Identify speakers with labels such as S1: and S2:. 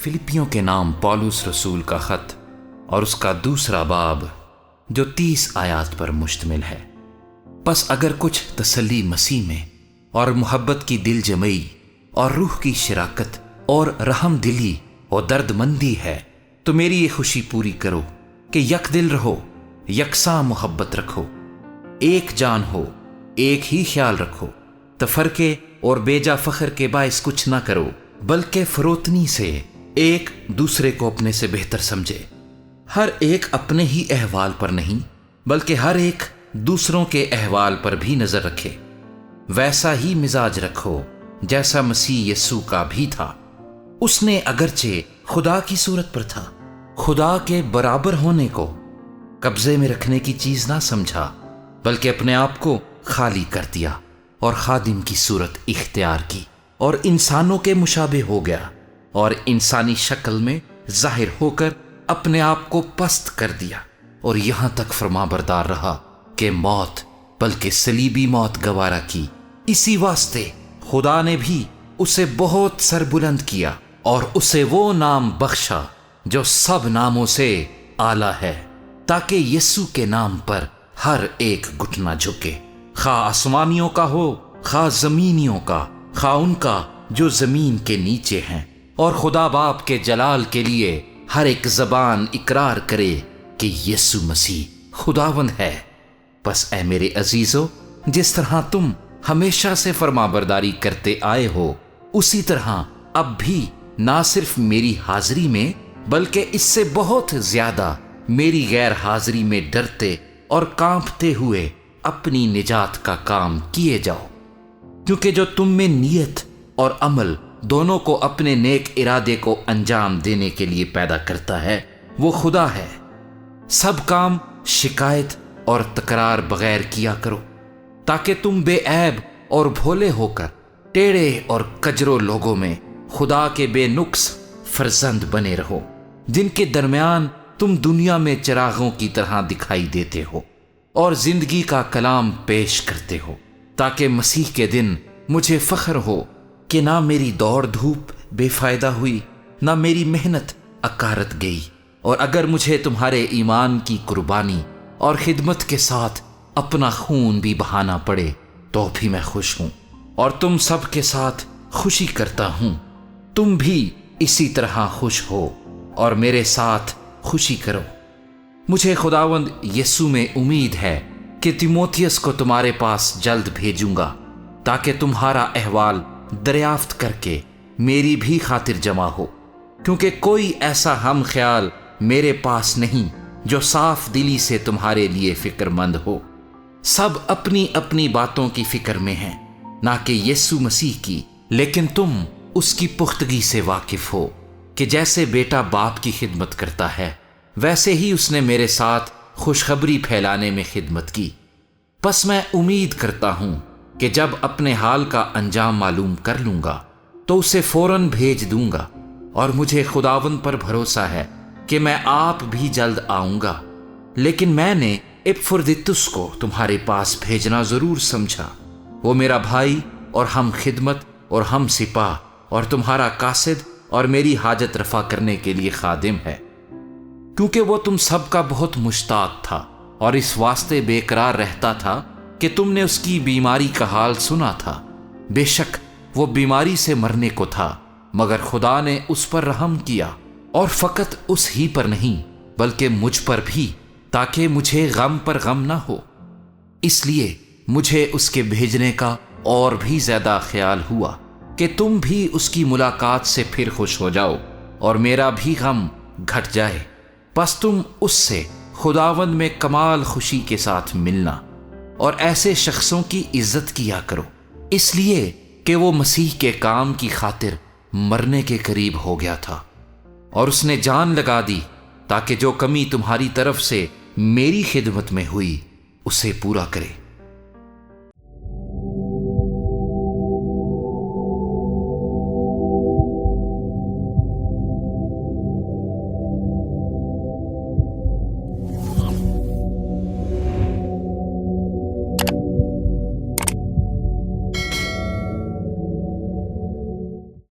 S1: फिलिपियों के नाम पौलुस रसूल का खत और उसका दूसरा बाब जो 30 आयात पर मुश्तमिल है। बस अगर कुछ तसल्ली मसीह में और मोहब्बत की दिल जमई और रूह की शराकत और रहम दिली और दर्दमंदी है तो मेरी ये खुशी पूरी करो कि यक दिल रहो, यकसा मोहब्बत रखो, एक जान हो, एक ही ख्याल रखो, तफरके और बेजा फख्र के बायस कुछ ना करो, बल्कि फरोतनी से एक दूसरे को अपने से बेहतर समझे। हर एक अपने ही अहवाल पर नहीं बल्कि हर एक दूसरों के अहवाल पर भी नजर रखे। वैसा ही मिजाज रखो जैसा मसीह यस्सु का भी था। उसने अगरचे खुदा की सूरत पर था, खुदा के बराबर होने को कब्जे में रखने की चीज ना समझा, बल्कि अपने आप को खाली कर दिया और खादिम की सूरत इख्तियार की और इंसानों के मुशाबे हो गया और इंसानी शक्ल में जाहिर होकर अपने आप को पस्त कर दिया और यहां तक फरमाबरदार रहा कि मौत बल्कि सलीबी मौत गवारा की। इसी वास्ते खुदा ने भी उसे बहुत सरबुलंद किया और उसे वो नाम बख्शा जो सब नामों से आला है, ताकि यीशु के नाम पर हर एक घुटना झुके, खा आसमानियों का हो, खा जमीनियों का, खा उनका जो जमीन के नीचे हैं, और खुदा बाप के जलाल के लिए हर एक जबान इकरार करे कि यीशु मसीह खुदावंद है। बस ऐ मेरे अजीजों, जिस तरह तुम हमेशा से फरमाबरदारी करते आए हो, उसी तरह अब भी ना सिर्फ मेरी हाजिरी में बल्कि इससे बहुत ज्यादा मेरी गैर हाजिरी में डरते और कांपते हुए अपनी निजात का काम किए जाओ, क्योंकि जो तुम में नियत और अमल दोनों को अपने नेक इरादे को अंजाम देने के लिए पैदा करता है वो खुदा है। सब काम शिकायत और तकरार बगैर किया करो, ताकि तुम बेऐब और भोले होकर टेढ़े और कजरो लोगों में खुदा के बेनुक्स फर्जंद बने रहो, जिनके दरमियान तुम दुनिया में चिरागों की तरह दिखाई देते हो और जिंदगी का कलाम पेश करते हो, ताकि मसीह के दिन मुझे फख्र हो कि ना मेरी दौड़ धूप बेफायदा हुई, ना मेरी मेहनत अकारत गई, और अगर मुझे तुम्हारे ईमान की कुर्बानी और खिदमत के साथ अपना खून भी बहाना पड़े तो भी मैं खुश हूं और तुम सब के साथ खुशी करता हूं। तुम भी इसी तरह खुश हो और मेरे साथ खुशी करो। मुझे खुदावंद यीशु में उम्मीद है कि तिमोथियस को तुम्हारे पास जल्द भेजूंगा, ताकि तुम्हारा अहवाल दरियाफ्त करके मेरी भी खातिर जमा हो, क्योंकि कोई ऐसा हम ख्याल मेरे पास नहीं जो साफ दिली से तुम्हारे लिए फिक्रमंद हो। सब अपनी अपनी बातों की फिक्र में हैं, ना कि यीशु मसीह की, लेकिन तुम उसकी पुख्तगी से वाकिफ हो कि जैसे बेटा बाप की खिदमत करता है वैसे ही उसने मेरे साथ खुशखबरी फैलाने में खिदमत की। बस मैं उम्मीद करता हूं कि जब अपने हाल का अंजाम मालूम कर लूंगा तो उसे फौरन भेज दूंगा, और मुझे खुदावंद पर भरोसा है कि मैं आप भी जल्द आऊंगा। लेकिन मैंने इपफ्रोदितुस को तुम्हारे पास भेजना जरूर समझा। वो मेरा भाई और हम खिदमत और हम सिपाह और तुम्हारा कासिद और मेरी हाजत रफा करने के लिए खादिम है, क्योंकि वो तुम सब का बहुत मुश्ताक था और इस वास्ते बेकरार रहता था कि तुमने उसकी बीमारी का हाल सुना था। बेशक वो बीमारी से मरने को था, मगर खुदा ने उस पर रहम किया, और फकत उस ही पर नहीं बल्कि मुझ पर भी, ताकि मुझे गम पर गम ना हो। इसलिए मुझे उसके भेजने का और भी ज्यादा ख्याल हुआ कि तुम भी उसकी मुलाकात से फिर खुश हो जाओ और मेरा भी गम घट जाए। बस तुम उससे खुदावंद में कमाल खुशी के साथ मिलना और ऐसे शख्सों की इज्जत किया करो, इसलिए कि वो मसीह के काम की खातिर मरने के करीब हो गया था और उसने जान लगा दी, ताकि जो कमी तुम्हारी तरफ से मेरी खिदमत में हुई उसे पूरा करे।